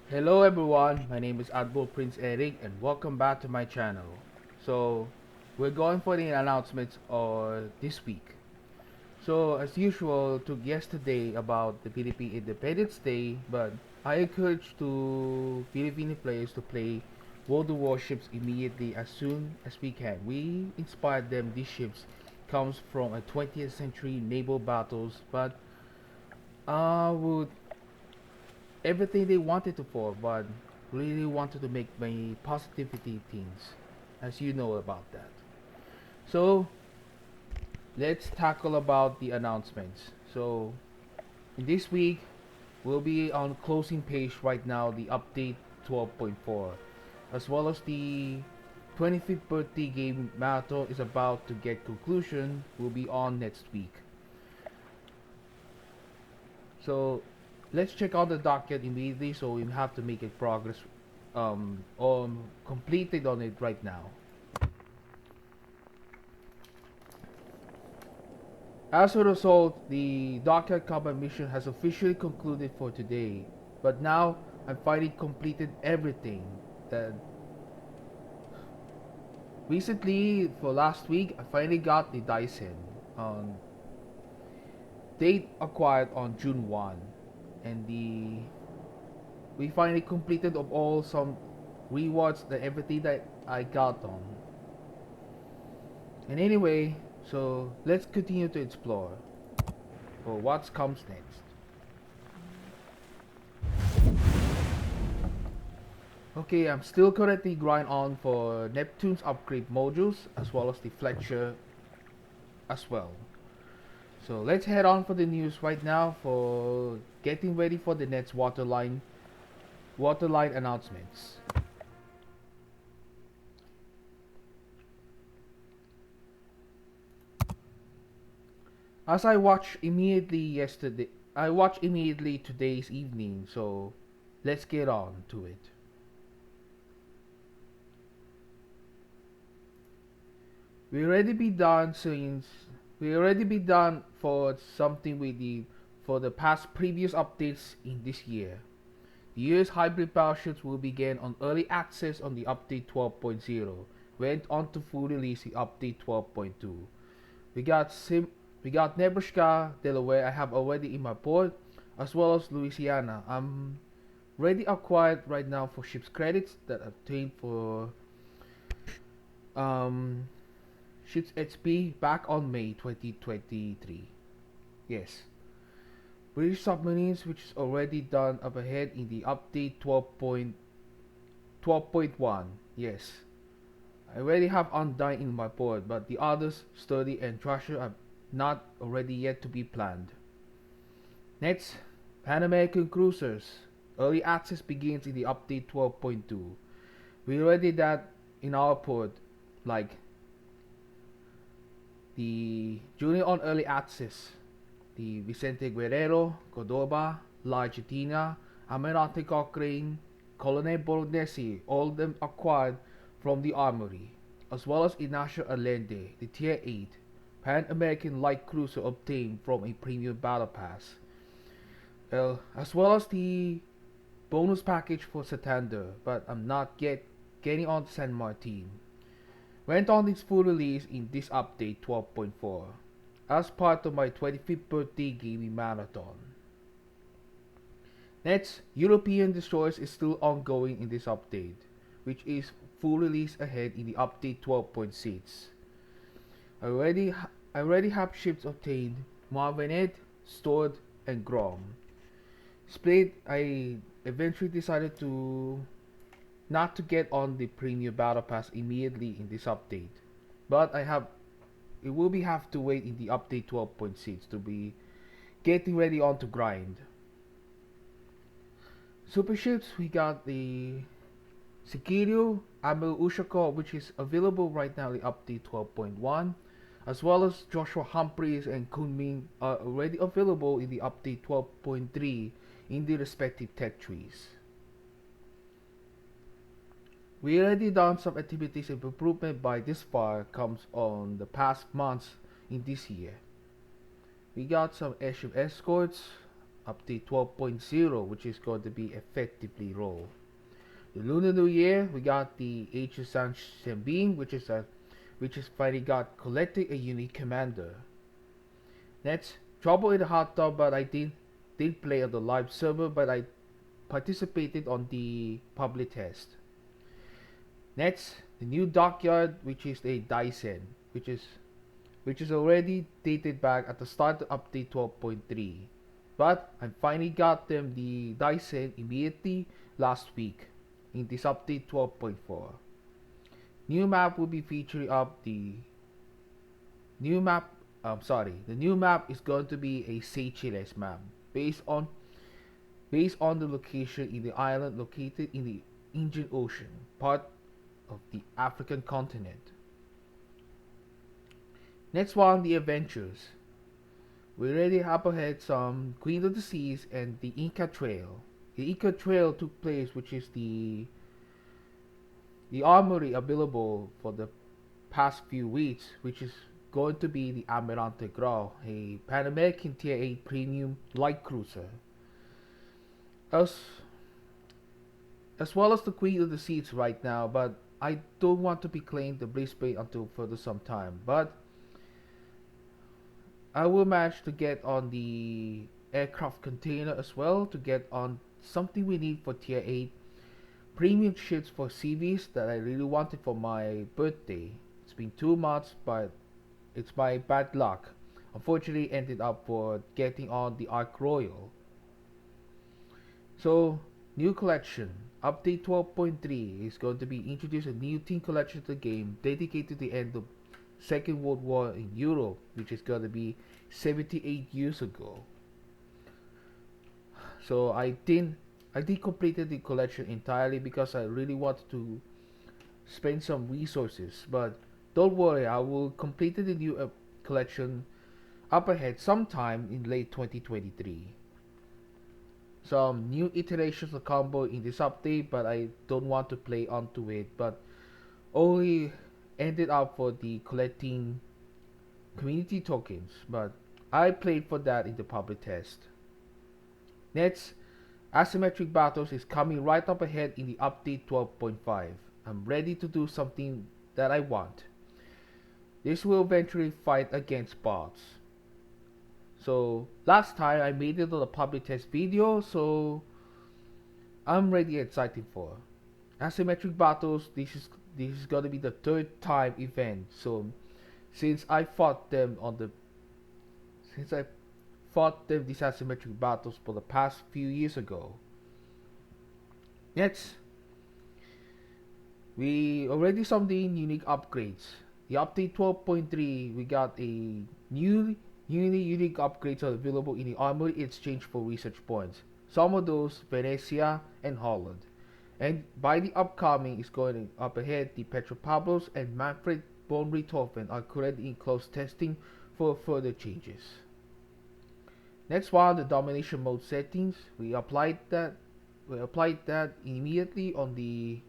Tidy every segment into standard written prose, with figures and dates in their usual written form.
Hello everyone, my name is Admiral Prince Eric and welcome back to my channel. So, we're going for the announcements this week. So, as usual, took yesterday about the Philippine Independence Day, but I encourage to Filipino players to play World of Warships immediately as soon as we can. We inspired them. These ships comes from a 20th century naval battles, but would everything they wanted to for, but really wanted to make my positivity things, as you know about that. So let's tackle about the announcements. So in this week, we'll be on closing page right now, the update 12.4, as well as the 25th birthday game marathon is about to get conclusion. Will be on next week. So let's check out the docket immediately. So we have to make it progress completed on it right now. As a result, the docket combat mission has officially concluded for today. But now I've finally completed everything. That recently for last week I finally got the Dyson on date acquired on June 1, and the we finally completed of all some rewards that everything that I got on. And anyway, so let's continue to explore for what comes next. Okay, I'm still currently grind on for Neptune's upgrade modules as well as the Fletcher as well. So let's head on for the news right now for getting ready for the next waterline announcements. As I watched immediately today's evening, so let's get on to it. We already be done since we already be done for something with the for the past previous updates in this year. The year's hybrid battleships will begin on early access on the update 12.0, went on to full release in update 12.2. We got we got Nebraska, Delaware I have already in my port, as well as Louisiana. I'm ready acquired right now for ships credits that obtained for um ships HP back on May 2023. Yes. British submarines which is already done up ahead in the update 12.1. Yes. I already have Undyne in my board, but the others, Sturdy and Thrasher, are not already yet to be planned. Next, Pan American Cruisers. Early access begins in the update 12.2. We already did that in our port, like the Junior on Early Access, the Vicente Guerrero, Cordoba, La Argentina, Almirante Cochrane, Colonel Bolognesi, all of them acquired from the Armory, as well as Ignacio Allende, the Tier 8 Pan American Light Cruiser obtained from a premium battle pass, as well as the bonus package for Santander, but I'm not yet getting on San Martin. Went on its full release in this update 12.4 as part of my 25th birthday gaming marathon. Next, European Destroyers is still ongoing in this update, which is full release ahead in the update 12.6. I already have ships obtained, Marvenet, Stored, and Grom. Split, I eventually decided to not to get on the premium battle pass immediately in this update, but it will be have to wait in the update 12.6 to be getting ready on to grind. Super ships, we got the Sekiryu, Admiral Ushako, which is available right now in update 12.1, as well as Joshua Humphreys and Kunming are already available in the update 12.3 in the respective tech trees. We already done some activities of improvement by this far comes on the past months in this year. We got some airship escorts, update 12.0, which is going to be effectively rolled. The Lunar New Year, we got the HSN Shembin, which is finally got collecting a unique commander. Next, Trouble in the Hot Tub, but I didn't play on the live server, but I participated on the public test. Next, the new Dockyard, which is a Dyson, which is already dated back at the start of update 12.3. But I finally got them the Dyson immediately last week in this update 12.4. New map will be featuring up the new map. The new map is going to be a Seychelles map based on the location in the island located in the Indian Ocean, part of the African continent. Next one, the adventures. We already have ahead some Queen of the Seas and the Inca Trail. The Inca Trail took place, which is the armory available for the past few weeks, which is going to be the Almirante Grau, a Pan American Tier 8 premium light cruiser. As well as the Queen of the Seas right now, but I don't want to be claimed the Brisbane until further some time. But I will manage to get on the aircraft container as well to get on something we need for Tier 8 premium ships for CVs that I really wanted for my birthday. It's been 2 months, but it's my bad luck. Unfortunately, ended up for getting on the Ark Royal. So, new collection. Update 12.3 is going to be introduced a new team collection to the game dedicated to the end of Second World War in Europe, which is going to be 78 years ago. So I did completed the collection entirely because I really wanted to spend some resources. But don't worry, I will complete the new collection up ahead sometime in late 2023. Some new iterations of combo in this update, but I don't want to play onto it, but only ended up for the collecting community tokens, but I played for that in the public test. Next, asymmetric battles is coming right up ahead in the update 12.5. I'm ready to do something that I want. This will eventually fight against bots. So last time I made it on the public test video, so I'm ready and excited for asymmetric battles. This is gonna be the third time event. So since I fought them these asymmetric battles for the past few years ago. Next, we already saw the unique upgrades. The update 12.3, we got a unique upgrades are available in the armory exchange for research points. Some of those Venezia and Holland. And by the upcoming is going up ahead, the Petropavlos and Manfred von Richthofen are currently in close testing for further changes. Next one, the domination mode settings. We applied that immediately on the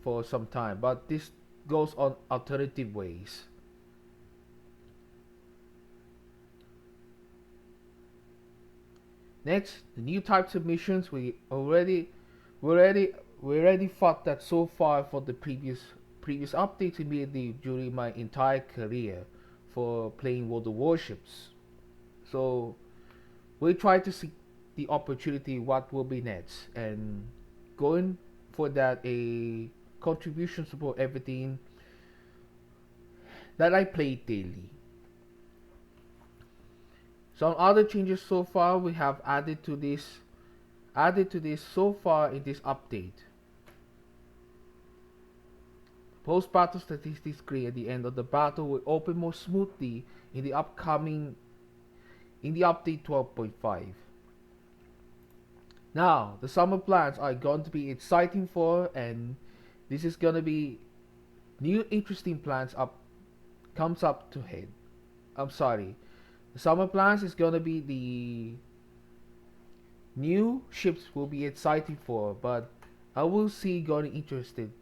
for some time, but this goes on alternative ways. Next, the new types of missions. We already fought that so far for the previous updates immediately during my entire career for playing World of Warships. So we try to see the opportunity what will be next and going for that a contribution support everything that I played daily. Some other changes so far we have added to this so far in this update. Post-battle statistics screen at the end of the battle will open more smoothly in the update 12.5. Now, the summer plans are going to be exciting for, and this is gonna be new interesting plans comes up to head. I'm sorry. The summer plans is gonna be the new ships will be exciting for, but I will see going interested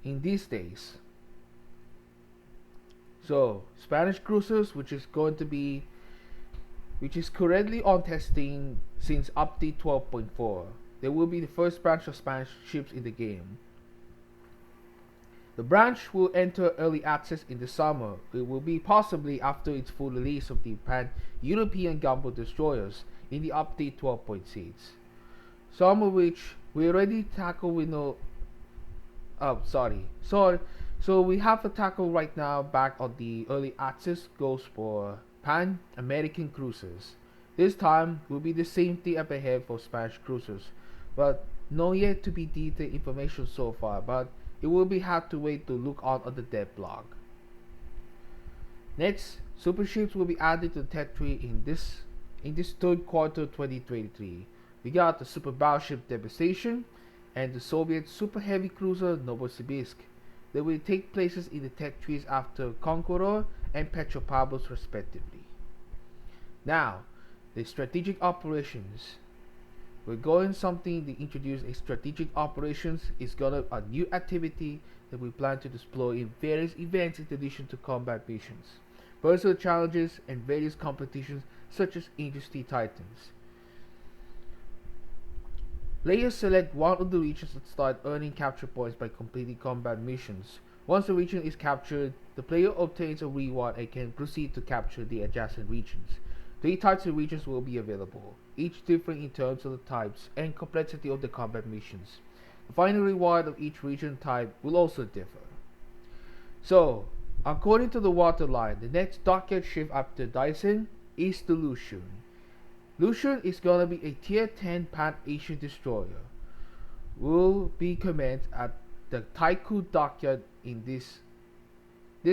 in these days. So Spanish cruisers, which is currently on testing since update 12.4. They will be the first branch of Spanish ships in the game. The branch will enter early access in the summer. It will be possibly after its full release of the pan-European gunboat destroyers in the update 12.6. Some of which we already tackle with no so we have a tackle right now back on the early access goes for Pan American cruisers. This time will be the same thing up ahead for Spanish cruisers, but no yet to be detailed information so far, but it will be hard to wait to look on the dev blog. Next, super ships will be added to the tech tree in this third quarter 2023. We got the super battleship Devastation and the Soviet super heavy cruiser Novosibirsk. They will take places in the tech trees after Conqueror and Petropavlovsk respectively. Now, the strategic operations. We're going something to introduce a strategic operations is gonna a new activity that we plan to deploy in various events in addition to combat missions, personal challenges, and various competitions such as Industry Titans. Players select one of the regions that start earning capture points by completing combat missions. Once the region is captured, the player obtains a reward and can proceed to capture the adjacent regions. 3 types of regions will be available, each differing in terms of the types and complexity of the combat missions. The final reward of each region type will also differ. So, according to the Waterline, the next dockyard ship after Dyson is the Lucian. Lucian is gonna be a tier 10 Pan-Asian destroyer. Will be commenced at the Taiku dockyard in this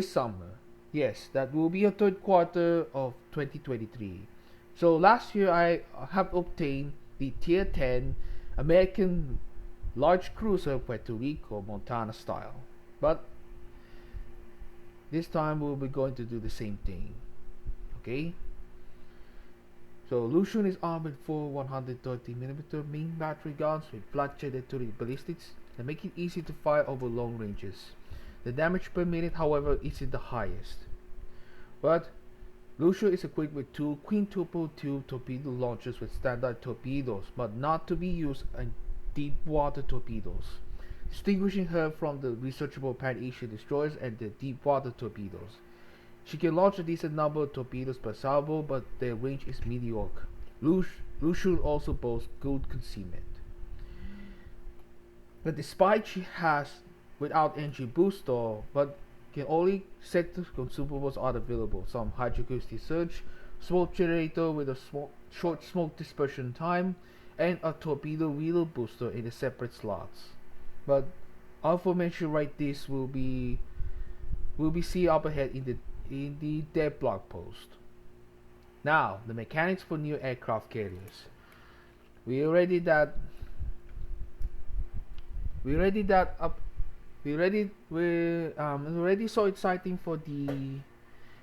summer. Yes, that will be a third quarter of 2023. So last year I have obtained the tier 10 American large cruiser Puerto Rico Montana style. But this time we'll be going to do the same thing. Okay? So Lucian is armed with 4 130mm main battery guns with flat-jetted turret ballistics that make it easy to fire over long ranges. The damage per minute, however, isn't the highest. But Lucian is equipped with 2 quintuple tube torpedo launchers with standard torpedoes, but not to be used in deep water torpedoes, distinguishing her from the researchable Pan-Asian destroyers and the deep water torpedoes. She can launch a decent number of torpedoes per salvo, but their range is mediocre. Lucian also boasts good concealment. But despite she has without engine booster, but can only set the consumables are available. Some hydroacoustic surge, smoke generator with a short smoke dispersion time, and a torpedo reload booster in the separate slots. But aforementioned right this will be seen up ahead in the dev blog post. Now, the mechanics for new aircraft carriers. We already so exciting for the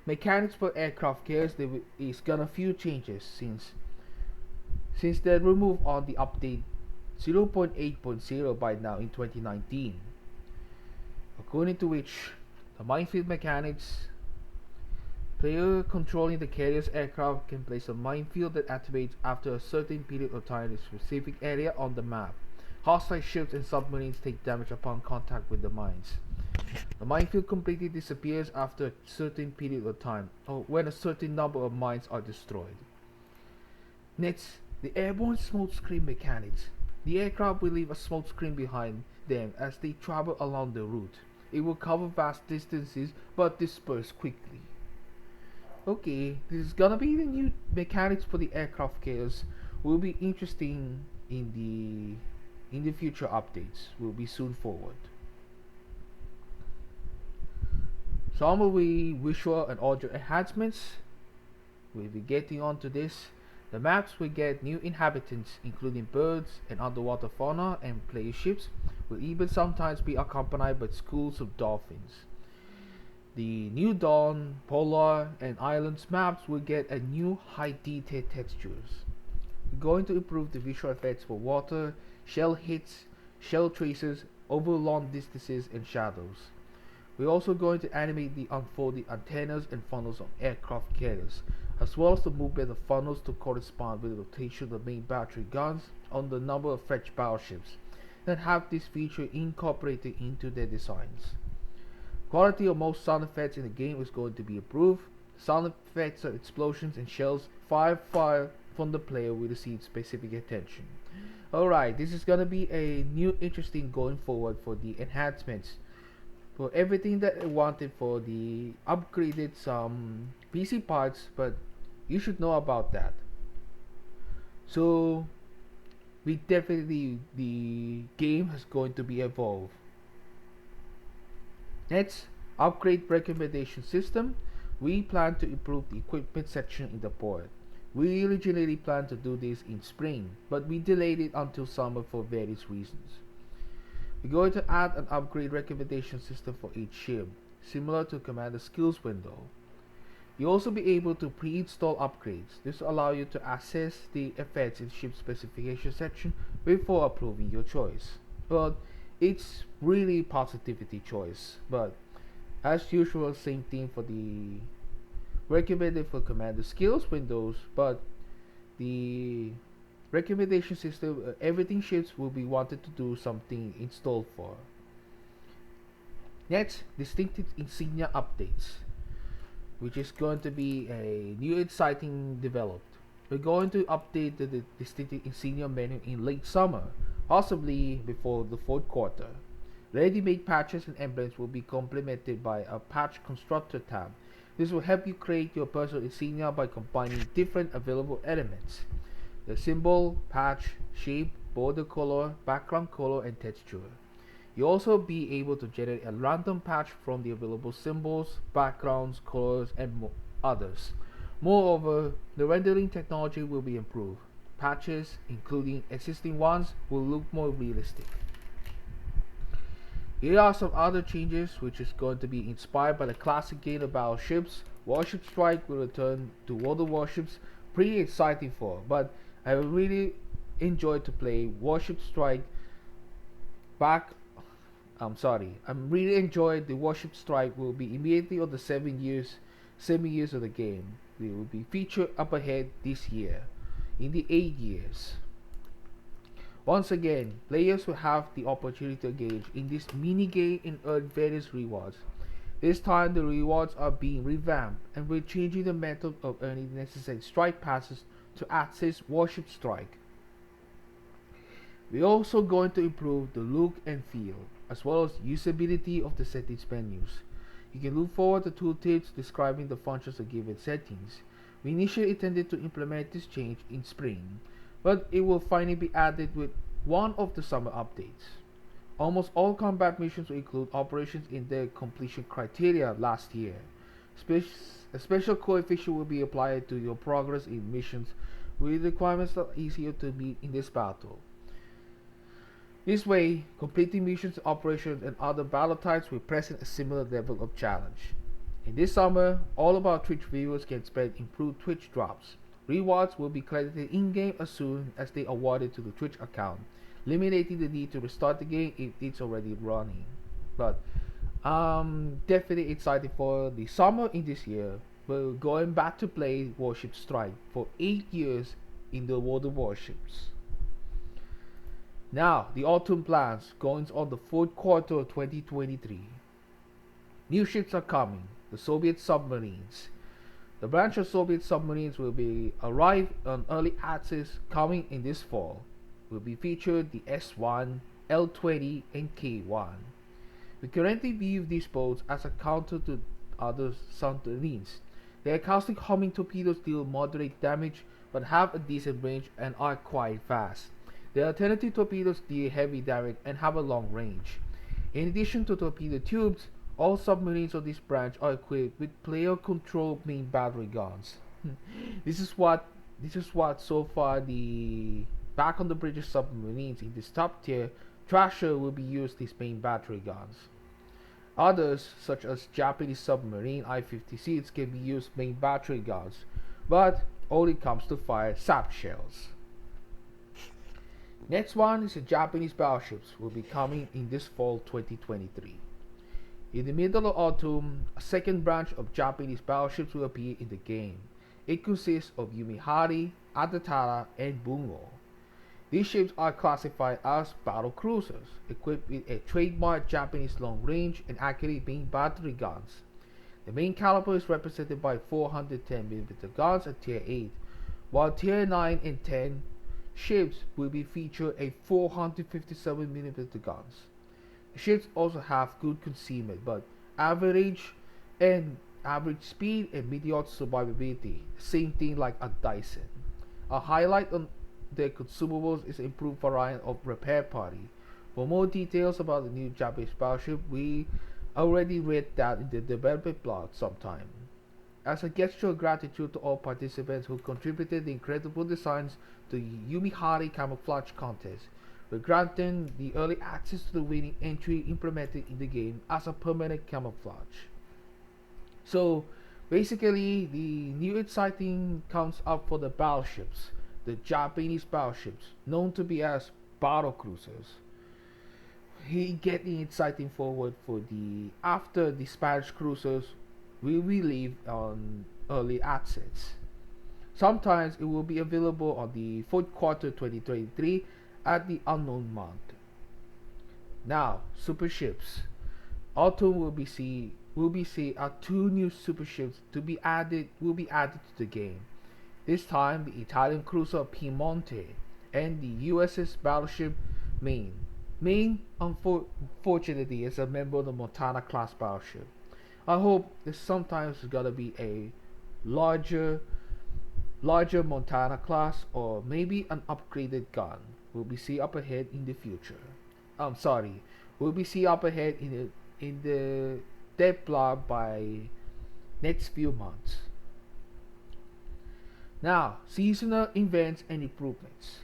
mechanics for aircraft carriers. There is gonna few changes since they removed on the update 0.8.0 by now in 2019. According to which, the minefield mechanics. Player controlling the carrier's aircraft can place a minefield that activates after a certain period of time in a specific area on the map. Hostile ships and submarines take damage upon contact with the mines. The minefield completely disappears after a certain period of time, or when a certain number of mines are destroyed. Next, the airborne smoke screen mechanics. The aircraft will leave a smoke screen behind them as they travel along the route. It will cover vast distances but disperse quickly. Okay, this is gonna be the new mechanics for the aircraft carriers. Will be interesting in the future updates. Will be soon forward. Some of the visual and audio enhancements. We'll be getting onto this. The maps will get new inhabitants, including birds and underwater fauna, and player ships will even sometimes be accompanied by schools of dolphins. The New Dawn, Polar, and Islands maps will get a new high detail textures. We're going to improve the visual effects for water, shell hits, shell traces over long distances, and shadows. We're also going to animate the unfolding antennas and funnels on aircraft carriers, as well as the movement of funnels to correspond with the rotation of the main battery guns on the number of fetch battleships, and have this feature incorporated into their designs. Quality of most sound effects in the game is going to be improved. Sound effects of explosions and shells fire from the player will receive specific attention. Alright, this is gonna be a new interesting going forward for the enhancements. For everything that I wanted for the upgraded some PC parts, but you should know about that. So we definitely the game is going to be evolved. Next, upgrade recommendation system. We plan to improve the equipment section in the port. We originally planned to do this in spring, but we delayed it until summer for various reasons. We're going to add an upgrade recommendation system for each ship, similar to Commander Skills window. You'll also be able to pre-install upgrades. This will allow you to assess the effects in ship specification section before approving your choice. But it's really positivity choice. But as usual, same thing for the recommended for Commander Skills windows, but the recommendation system, everything ships will be wanted to do something installed for. Next, distinctive insignia updates, which is going to be a new exciting developed. We're going to update the distinctive insignia menu in late summer, possibly before the fourth quarter. Ready-made patches and emblems will be complemented by a patch constructor tab. This will help you create your personal insignia by combining different available elements: the symbol, patch, shape, border color, background color, and texture. You'll also be able to generate a random patch from the available symbols, backgrounds, colors, and others. Moreover, the rendering technology will be improved. Patches, including existing ones, will look more realistic. Here are some other changes which is going to be inspired by the classic game of battleships. Warship Strike will return to World of Warships. Pretty exciting for, but I really enjoyed to play Warship Strike back. I'm really enjoyed the Warship Strike will be immediately on the 7 years of the game. It will be featured up ahead this year in the 8 years. Once again, players will have the opportunity to engage in this mini game and earn various rewards. This time the rewards are being revamped, and we're changing the method of earning the necessary strike passes to access Warship Strike. We're also going to improve the look and feel, as well as usability of the settings menus. You can look forward to tooltips describing the functions of given settings. We initially intended to implement this change in spring, but it will finally be added with one of the summer updates. Almost all combat missions will include operations in their completion criteria last year. A special coefficient will be applied to your progress in missions with requirements that are easier to meet in this battle. This way, completing missions, operations, and other battle types will present a similar level of challenge. In this summer, all of our Twitch viewers can expect improved Twitch drops. Rewards will be credited in-game as soon as they are awarded to the Twitch account, eliminating the need to restart the game if it's already running. But I'm definitely excited for the summer in this year. We're going back to play Warship Strike for 8 years in the World of Warships. Now, the autumn plans going on the fourth quarter of 2023. New ships are coming, the Soviet submarines. The branch of Soviet submarines will be arrive on early access coming in this fall. Will be featured the S1, L20, and K1. We currently view these boats as a counter to other submarines. Their caustic homing torpedoes deal moderate damage but have a decent range and are quite fast. The alternative torpedoes deal heavy damage and have a long range. In addition to torpedo tubes, all submarines of this branch are equipped with player-controlled main battery guns. This is what so far the back on the British submarines in this top tier Thrasher will be used these main battery guns. Others, such as Japanese submarine I-56s, can be used main battery guns, but only comes to fire sap shells. Next one is the Japanese battleships will be coming in this fall 2023. In the middle of autumn, a second branch of Japanese battleships will appear in the game. It consists of Yumihari, Adatara, and Bungo. These ships are classified as battle cruisers, equipped with a trademark Japanese long-range and accurate main battery guns. The main caliber is represented by 410mm guns at Tier 8, while Tier 9 and 10 ships will be featured a 457mm guns. The ships also have good concealment, but average and average speed and mediocre survivability. Same thing like a Dyson. A highlight on their consumables is improved variant of repair party. For more details about the new Japanese battleship, we already read that in the development blog sometime. As a gesture of gratitude to all participants who contributed the incredible designs to the Yumihari Camouflage Contest, we're granting the early access to the winning entry implemented in the game as a permanent camouflage. So, basically, the new exciting comes up for the battleships, the Japanese battleships, known to be as battle cruisers. He getting exciting forward for the after the Spanish cruisers will be leave on early access. Sometimes it will be available on the fourth quarter 2023 at the unknown month. Now, super ships. Autumn will be see two new super ships to be added will be added to the game. This time the Italian cruiser Piemonte and the USS battleship Maine. Maine unfortunately is a member of the Montana class battleship. I hope there's sometimes gonna be a larger larger Montana class or maybe an upgraded gun. Will be see up ahead in the future. I'm sorry. Will be see up ahead in the dev blog by next few months. Now, seasonal events and improvements.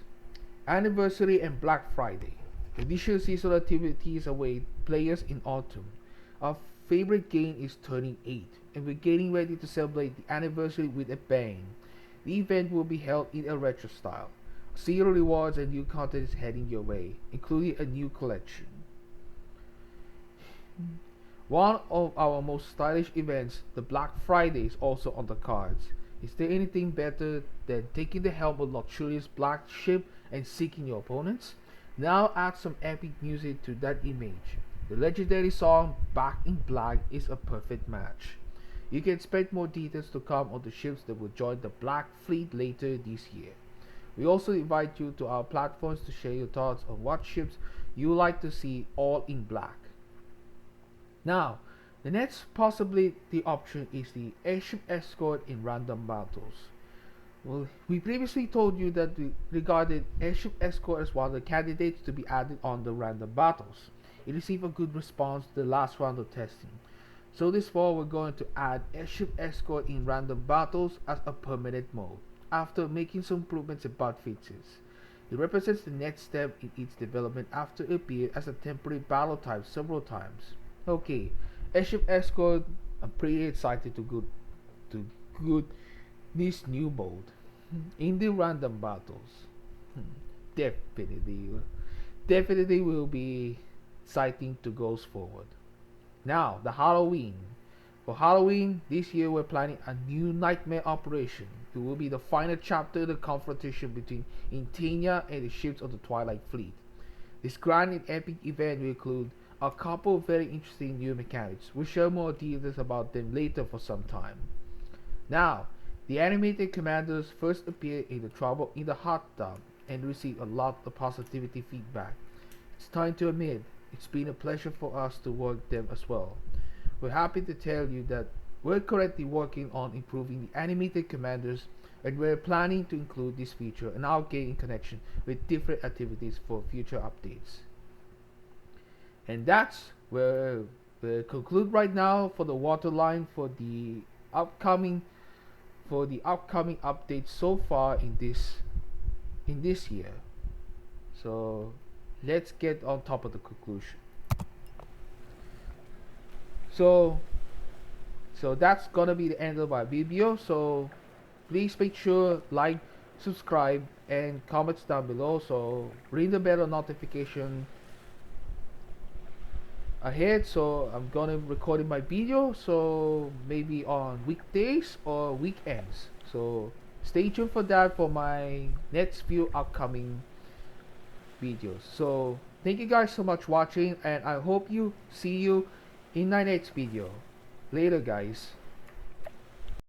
Anniversary and Black Friday. Additional seasonal activities await players in autumn. Our favorite game is turning 8, and we're getting ready to celebrate the anniversary with a bang. The event will be held in a retro style. Zero rewards and new content is heading your way, including a new collection. One of our most stylish events, the Black Friday, is also on the cards. Is there anything better than taking the helm of luxurious black ship and seeking your opponents? Now add some epic music to that image. The legendary song Back in Black is a perfect match. You can expect more details to come on the ships that will join the Black Fleet later this year. We also invite you to our platforms to share your thoughts on what ships you would like to see all in black. Now, the next possibility option is the airship escort in random battles. Well, we previously told you that we regarded airship escort as one of the candidates to be added on the random battles. It received a good response to the last round of testing. So this fall we're going to add airship escort in random battles as a permanent mode, after making some improvements and bug fixes. It represents the next step in its development after it appeared as a temporary battle type several times. Okay, airship escort, I'm pretty excited to good this new mode in the random battles. Definitely, definitely will be exciting to go forward. Now, the Halloween. For Halloween, this year we're planning a new nightmare operation. It will be the final chapter of the confrontation between Intenia and the ships of the Twilight Fleet. This grand and epic event will include a couple of very interesting new mechanics. We'll share more details about them later for some time. Now, the animated commanders first appeared in the Trouble in the Hot Tub and received a lot of positivity feedback. It's time to admit, it's been a pleasure for us to work them as well. We're happy to tell you that we're currently working on improving the animated commanders, and we're planning to include this feature in our game in connection with different activities for future updates. And that's where we conclude right now for the Waterline upcoming for the upcoming updates so far in this year. So let's get on top of the conclusion. So that's gonna be the end of our video. So please make sure like, subscribe, and comments down below. So ring the bell notification ahead. So I'm gonna recording my video, so maybe on weekdays or weekends. So stay tuned for that for my next few upcoming videos. So thank you guys so much watching, and I hope you see you in my next video. Later guys.